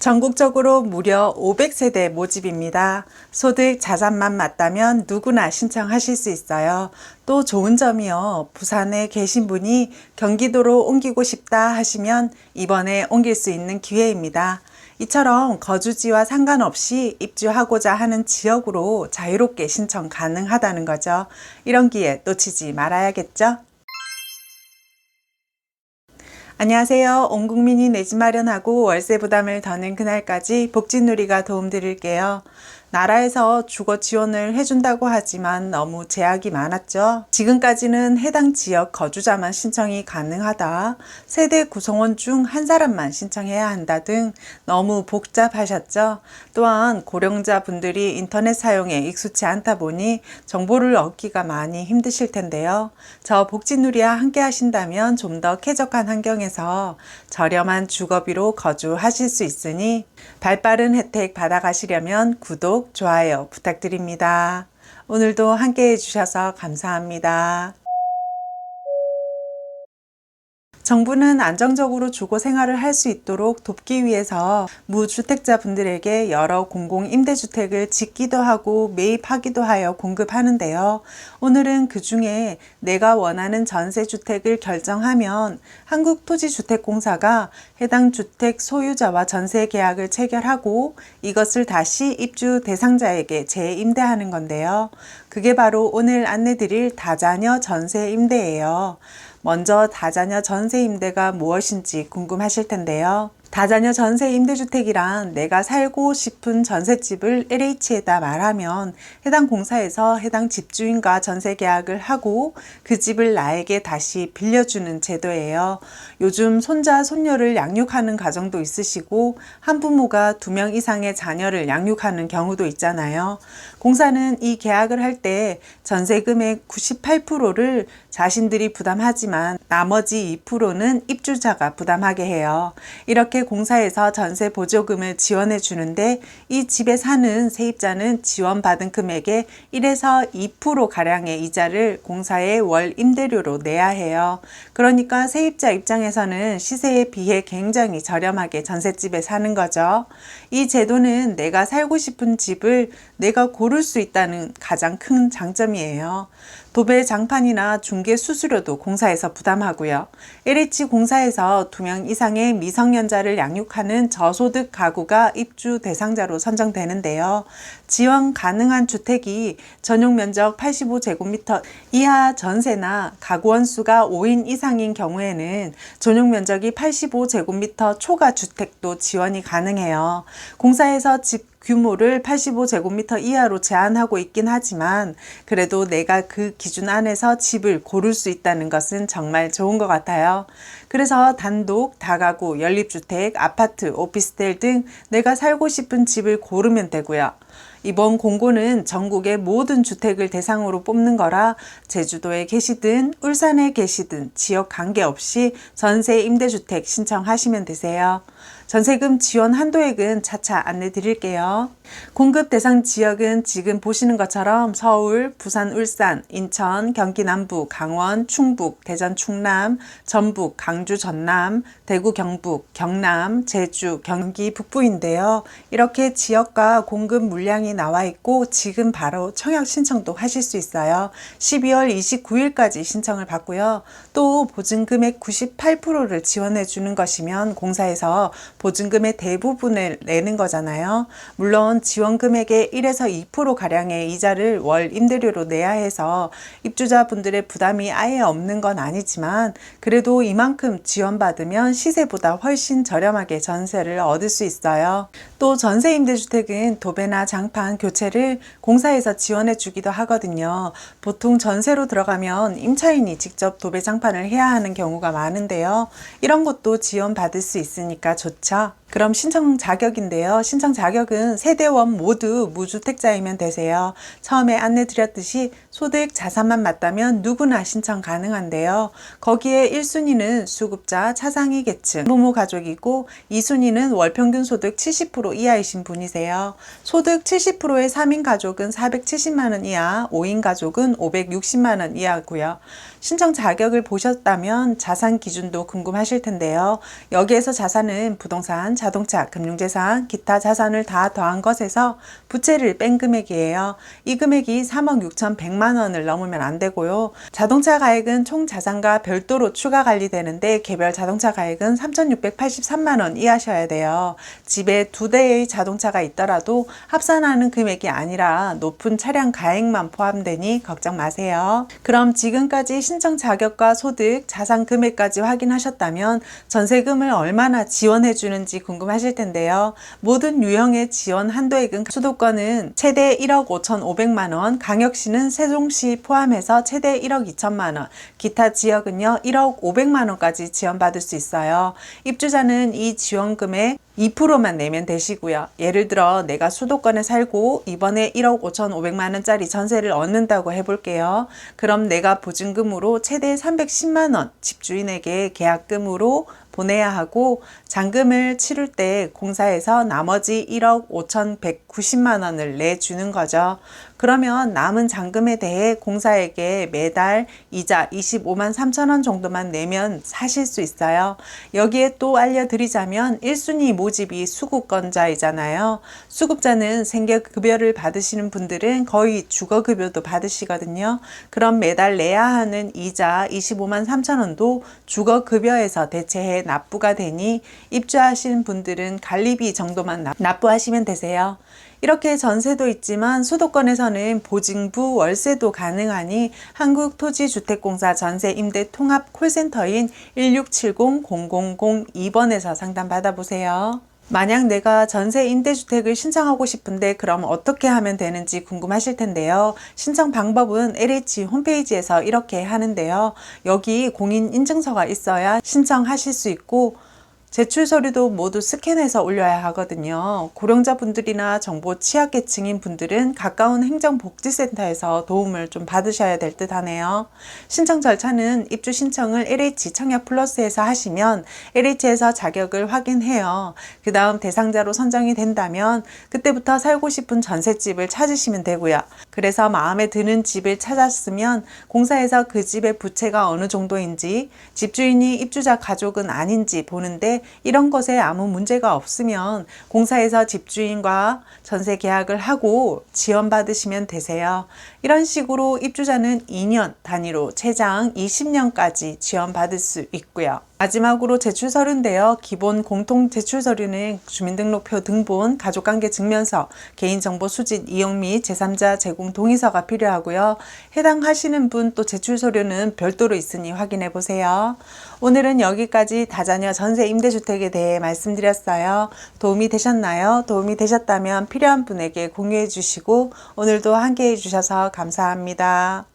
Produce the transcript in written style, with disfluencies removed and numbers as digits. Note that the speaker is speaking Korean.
전국적으로 무려 500세대 모집입니다. 소득, 자산만 맞다면 누구나 신청하실 수 있어요. 또 좋은 점이요. 부산에 계신 분이 경기도로 옮기고 싶다 하시면 이번에 옮길 수 있는 기회입니다. 이처럼 거주지와 상관없이 입주하고자 하는 지역으로 자유롭게 신청 가능하다는 거죠. 이런 기회 놓치지 말아야겠죠? 안녕하세요. 온 국민이 내 집 마련하고 월세 부담을 더는 그날까지 복지누리가 도움드릴게요. 나라에서 주거 지원을 해준다고 하지만 너무 제약이 많았죠. 지금까지는 해당 지역 거주자만 신청이 가능하다, 세대 구성원 중 한 사람만 신청해야 한다 등 너무 복잡하셨죠. 또한 고령자 분들이 인터넷 사용에 익숙치 않다 보니 정보를 얻기가 많이 힘드실 텐데요. 저 복지누리와 함께 하신다면 좀 더 쾌적한 환경에서 저렴한 주거비로 거주하실 수 있으니 발빠른 혜택 받아가시려면 구독, 좋아요 부탁드립니다. 오늘도 함께 해주셔서 감사합니다. 정부는 안정적으로 주거 생활을 할 수 있도록 돕기 위해서 무주택자 분들에게 여러 공공임대주택을 짓기도 하고 매입하기도 하여 공급하는데요. 오늘은 그 중에 내가 원하는 전세주택을 결정하면 한국토지주택공사가 해당 주택 소유자와 전세 계약을 체결하고 이것을 다시 입주 대상자에게 재임대하는 건데요. 그게 바로 오늘 안내드릴 다자녀 전세 임대예요. 먼저 다자녀 전세 임대가 무엇인지 궁금하실 텐데요. 다자녀 전세 임대주택이란 내가 살고 싶은 전셋집을 LH에다 말하면 해당 공사에서 해당 집주인과 전세 계약을 하고 그 집을 나에게 다시 빌려주는 제도예요. 요즘 손자, 손녀를 양육하는 가정도 있으시고 한부모가 2명 이상의 자녀를 양육하는 경우도 있잖아요. 공사는 이 계약을 할 때 전세금의 98%를 자신들이 부담하지만 나머지 2%는 입주자가 부담하게 해요. 이렇게 공사에서 전세 보조금을 지원해 주는데 이 집에 사는 세입자는 지원받은 금액의 1에서 2%가량의 이자를 공사의 월 임대료로 내야 해요. 그러니까 세입자 입장에서는 시세에 비해 굉장히 저렴하게 전셋집에 사는 거죠. 이 제도는 내가 살고 싶은 집을 내가 고를 수 있다는 가장 큰 장점이에요. 도배 장판이나 중개 수수료도 공사에서 부담하고요. LH 공사에서 2명 이상의 미성년자를 양육하는 저소득 가구가 입주 대상자로 선정되는데요. 지원 가능한 주택이 전용 면적 85제곱미터 이하 전세나 가구 원수가 5인 이상인 경우에는 전용 면적이 85제곱미터 초과 주택도 지원이 가능해요. 공사에서 집 규모를 85제곱미터 이하로 제한하고 있긴 하지만 그래도 내가 그 기준 안에서 집을 고를 수 있다는 것은 정말 좋은 것 같아요. 그래서 단독, 다가구, 연립주택, 아파트, 오피스텔 등 내가 살고 싶은 집을 고르면 되고요. 이번 공고는 전국의 모든 주택을 대상으로 뽑는 거라 제주도에 계시든 울산에 계시든 지역 관계없이 전세 임대주택 신청하시면 되세요. 전세금 지원 한도액은 차차 안내 드릴게요. 공급 대상 지역은 지금 보시는 것처럼 서울, 부산, 울산, 인천, 경기 남부, 강원, 충북, 대전, 충남, 전북, 강주, 전남, 대구, 경북, 경남, 제주, 경기 북부인데요. 이렇게 지역과 공급 물량이 나와 있고 지금 바로 청약 신청도 하실 수 있어요. 12월 29일까지 신청을 받고요. 또 보증금액 98%를 지원해 주는 것이면 공사에서 보증금의 대부분을 내는 거잖아요. 물론 지원 금액의 1에서 2%가량의 이자를 월 임대료로 내야 해서 입주자분들의 부담이 아예 없는 건 아니지만 그래도 이만큼 지원받으면 시세보다 훨씬 저렴하게 전세를 얻을 수 있어요. 또 전세 임대주택은 도배나 장판, 교체를 공사에서 지원해 주기도 하거든요. 보통 전세로 들어가면 임차인이 직접 도배 장판을 해야 하는 경우가 많은데요. 이런 것도 지원받을 수 있으니까 좋죠. 그럼 신청 자격인데요. 신청 자격은 세대원 모두 무주택자이면 되세요. 처음에 안내 드렸듯이 소득, 자산만 맞다면 누구나 신청 가능한데요. 거기에 1순위는 수급자, 차상위 계층, 부모 가족이고 2순위는 월평균 소득 70% 이하이신 분이세요. 소득 70%의 3인 가족은 470만 원 이하, 5인 가족은 560만 원 이하고요. 신청 자격을 보셨다면 자산 기준도 궁금하실 텐데요. 여기에서 자산은 부동산, 자동차, 금융재산, 기타 자산을 다 더한 것에서 부채를 뺀 금액이에요. 이 금액이 3억 6,100만 원을 넘으면 안 되고요. 자동차 가액은 총 자산과 별도로 추가 관리되는데 개별 자동차 가액은 3,683만 원 이하셔야 돼요. 집에 2대의 자동차가 있더라도 합산하는 금액이 아니라 높은 차량 가액만 포함되니 걱정 마세요. 그럼 지금까지 신청 자격과 소득, 자산 금액까지 확인하셨다면 전세금을 얼마나 지원해 주는지 궁금하실 텐데요. 모든 유형의 지원 한도액은 수도권은 최대 1억 5,500만 원, 광역시는 세종시 포함해서 최대 1억 2천만 원, 기타 지역은요 1억 500만 원까지 지원받을 수 있어요. 입주자는 이 지원금의 2%만 내면 되시고요. 예를 들어 내가 수도권에 살고 이번에 1억 5,500만 원짜리 전세를 얻는다고 해볼게요. 그럼 내가 보증금으로 최대 310만 원 집주인에게 계약금으로 보내야 하고 잔금을 치를 때 공사에서 나머지 1억 5,190만 원을 내주는 거죠. 그러면 남은 잔금에 대해 공사에게 매달 이자 25만 3천 원 정도만 내면 사실 수 있어요. 여기에 또 알려드리자면 1순위 모집이 수급권자이잖아요. 수급자는 생계급여를 받으시는 분들은 거의 주거급여도 받으시거든요. 그럼 매달 내야 하는 이자 25만 3천 원도 주거급여에서 대체해 납부가 되니 입주하시는 분들은 관리비 정도만 납부하시면 되세요. 이렇게 전세도 있지만 수도권에서는 보증부 월세도 가능하니 한국토지주택공사 전세임대 통합 콜센터인 1670-0002번에서 상담 받아보세요. 만약 내가 전세 임대주택을 신청하고 싶은데 그럼 어떻게 하면 되는지 궁금하실 텐데요. 신청 방법은 LH 홈페이지에서 이렇게 하는데요. 여기 공인인증서가 있어야 신청하실 수 있고 제출 서류도 모두 스캔해서 올려야 하거든요. 고령자분들이나 정보 취약계층인 분들은 가까운 행정복지센터에서 도움을 좀 받으셔야 될 듯 하네요. 신청 절차는 입주 신청을 LH 청약 플러스에서 하시면 LH에서 자격을 확인해요. 그 다음 대상자로 선정이 된다면 그때부터 살고 싶은 전셋집을 찾으시면 되고요. 그래서 마음에 드는 집을 찾았으면 공사에서 그 집의 부채가 어느 정도인지 집주인이 입주자 가족은 아닌지 보는데 이런 것에 아무 문제가 없으면 공사에서 집주인과 전세 계약을 하고 지원받으시면 되세요. 이런 식으로 입주자는 2년 단위로 최장 20년까지 지원받을 수 있고요. 마지막으로 제출서류인데요. 기본 공통 제출서류는 주민등록표 등본, 가족관계 증명서, 개인정보 수집 이용 및 제3자 제공 동의서가 필요하고요. 해당하시는 분 또 제출서류는 별도로 있으니 확인해 보세요. 오늘은 여기까지 다자녀 전세 임대주택에 대해 말씀드렸어요. 도움이 되셨나요? 도움이 되셨다면 필요한 분에게 공유해 주시고 오늘도 함께 해 주셔서 감사합니다.